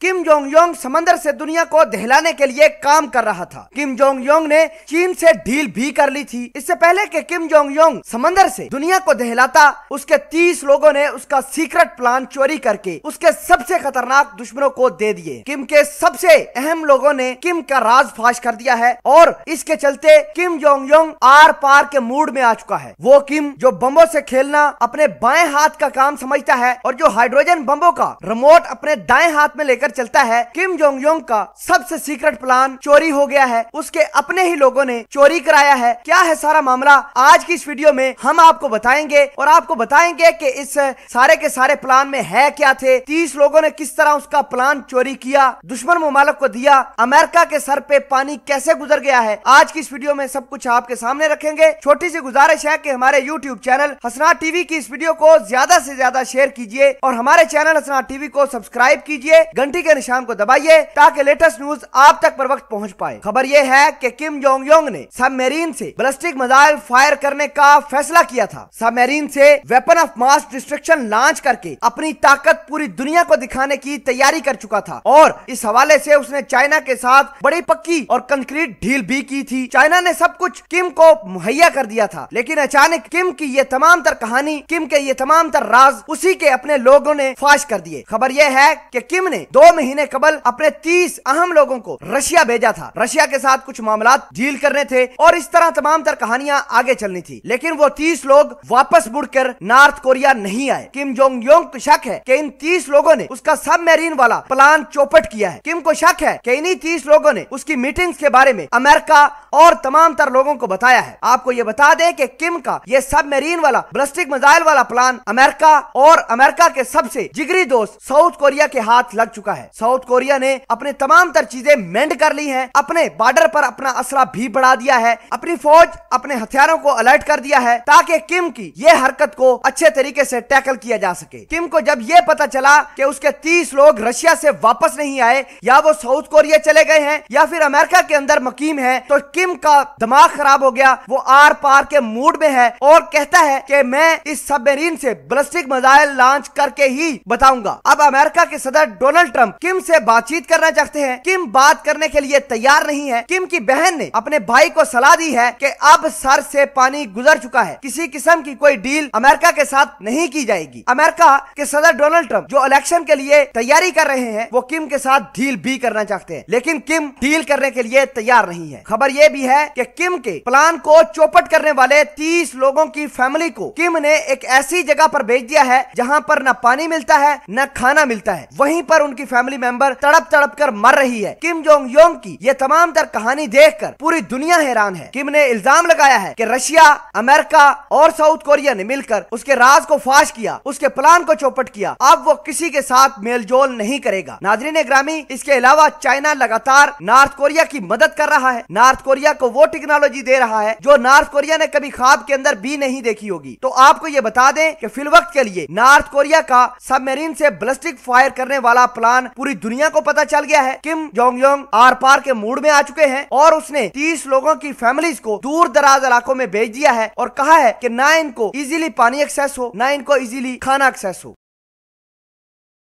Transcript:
Kim Jong Yong समंदर से दुनिया को दहलाने के लिए काम कर रहा था। किम जोंग योंग ने चीन से डील भी कर ली थी। इससे पहले कि किम जोंग योंग समंदर से दुनिया को दहलाता, उसके 30 लोगों ने उसका सीक्रेट प्लान चोरी करके उसके सबसे खतरनाक दुश्मनों को दे दिए। किम के सबसे अहम लोगों ने किम का राज फाश कर दिया है और इसके चलते किम जोंग योंग आर पार के मूड में आ चुका है। वो किम जो बम्बों से खेलना अपने बाएं हाथ का काम समझता है और जो हाइड्रोजन बम्बों का रिमोट अपने दाएं हाथ में लेकर चलता है, किम जोंग योंग का सबसे सीक्रेट प्लान चोरी हो गया है। उसके अपने ही लोगों ने चोरी कराया है। क्या है सारा मामला, आज की इस वीडियो में हम आपको बताएंगे और आपको बताएंगे कि इस सारे के सारे प्लान में है क्या थे, 30 लोगों ने किस तरह उसका प्लान चोरी किया, दुश्मन ममालिक को दिया, अमेरिका के सर पे पानी कैसे गुजर गया है। आज की इस वीडियो में सब कुछ आपके सामने रखेंगे। छोटी सी गुजारिश है कि हमारे YouTube चैनल हसनाट टीवी की इस वीडियो को ज्यादा से ज्यादा शेयर कीजिए और हमारे चैनल हसनाट टीवी को सब्सक्राइब कीजिए, घंटी के निशान को दबाइए ताकि लेटेस्ट न्यूज आप तक पर वक्त पहुंच पाए। खबर यह है कि किम जोंग योंग ने सबमरीन से बैलिस्टिक मिसाइल फायर करने का फैसला किया था। सबमरीन से weapon of mass destruction launch करके अपनी ताकत पूरी दुनिया को दिखाने की तैयारी कर चुका था और इस हवाले से उसने चाइना के साथ बड़ी पक्की और कंक्रीट डील भी की थी। चाइना ने सब कुछ किम को मुहैया कर दिया था, लेकिन अचानक किम की ये तमाम तर कहानी, किम के ये तमाम तर राज उसी के अपने लोगों ने फाश कर दिए। खबर यह है कि किम ने 2 महीने कबल अपने 30 अहम लोगों को रशिया भेजा था। रशिया के साथ कुछ मामला डील करने थे और इस तरह तमाम तर कहानियां आगे चलनी थी, लेकिन वो 30 लोग वापस मुड़कर नॉर्थ कोरिया नहीं आए। किम जोंग योंग को शक है कि इन 30 लोगों ने उसका सबमरीन वाला प्लान चौपट किया है। किम को शक है कि इन्हीं 30 लोगों ने उसकी मीटिंग्स के बारे में अमेरिका और तमाम तर लोगों को बताया है। आपको ये बता दें कि किम का ये सबमरीन वाला बैलिस्टिक मिसाइल वाला प्लान अमेरिका और अमेरिका के सबसे जिगरी दोस्त साउथ कोरिया के हाथ लग चुका है। साउथ कोरिया ने अपने तमाम तर चीजें मेंड कर ली हैं, अपने बॉर्डर पर अपना असला भी बढ़ा दिया है, अपनी फौज अपने हथियारों को अलर्ट कर दिया है ताकि किम की ये हरकत को अच्छे तरीके से टैकल किया जा सके। किम को जब ये पता चला कि उसके 30 लोग रशिया से वापस नहीं आए, या वो साउथ कोरिया चले गए हैं या फिर अमेरिका के अंदर मकीम है, तो किम का दिमाग खराब हो गया। वो आर पार के मूड में है और कहता है कि मैं इस सबमरीन से बैलिस्टिक मिसाइल लॉन्च करके ही बताऊंगा। अब अमेरिका के सदर डोनाल्ड ट्रंप किम से बातचीत करना चाहते हैं। किम बात करने के लिए तैयार नहीं है। किम की बहन ने अपने भाई को सलाह दी है कि अब सर से पानी गुजर चुका है, किसी किस्म की कोई डील अमेरिका के साथ नहीं की जाएगी। अमेरिका के सदर डोनाल्ड ट्रंप जो इलेक्शन के लिए तैयारी कर रहे हैं, वो किम के साथ डील भी करना चाहते हैं, लेकिन किम डील करने के लिए तैयार नहीं है। खबर यह भी है कि किम के प्लान को चौपट करने वाले 30 लोगों की फैमिली को किम ने एक ऐसी जगह पर भेज दिया है जहां पर न पानी मिलता है न खाना मिलता है। वहीं पर उनकी फैमिली मेंबर तड़प तड़प कर मर रही है। किम जोंग योंग की ये तमाम तर कहानी देखकर पूरी दुनिया हैरान है। किम ने इल्जाम लगाया है कि रशिया, अमेरिका और साउथ कोरिया ने मिलकर उसके राज को फाश किया, उसके प्लान को चौपट किया। अब वो किसी के साथ मेलजोल नहीं करेगा। नाज़रीन ग्रामी, इसके अलावा चाइना लगातार नॉर्थ कोरिया की मदद कर रहा है। नॉर्थ कोरिया को वो टेक्नोलॉजी दे रहा है जो नॉर्थ कोरिया ने कभी ख्वाब के अंदर भी नहीं देखी होगी। तो आपको ये बता दें कि फिलवक्त के लिए नॉर्थ कोरिया का सबमरीन से बैलिस्टिक फायर करने वाला प्लान पूरी दुनिया को पता चल गया है। किम जोंग योंग आर पार के मूड में आ चुके हैं और उसने 30 लोगों की फैमिलीज को दूर दराज इलाकों में भेज दिया है और कहा है कि ना इनको इजीली पानी एक्सेस हो, ना इनको इजीली खाना एक्सेस हो।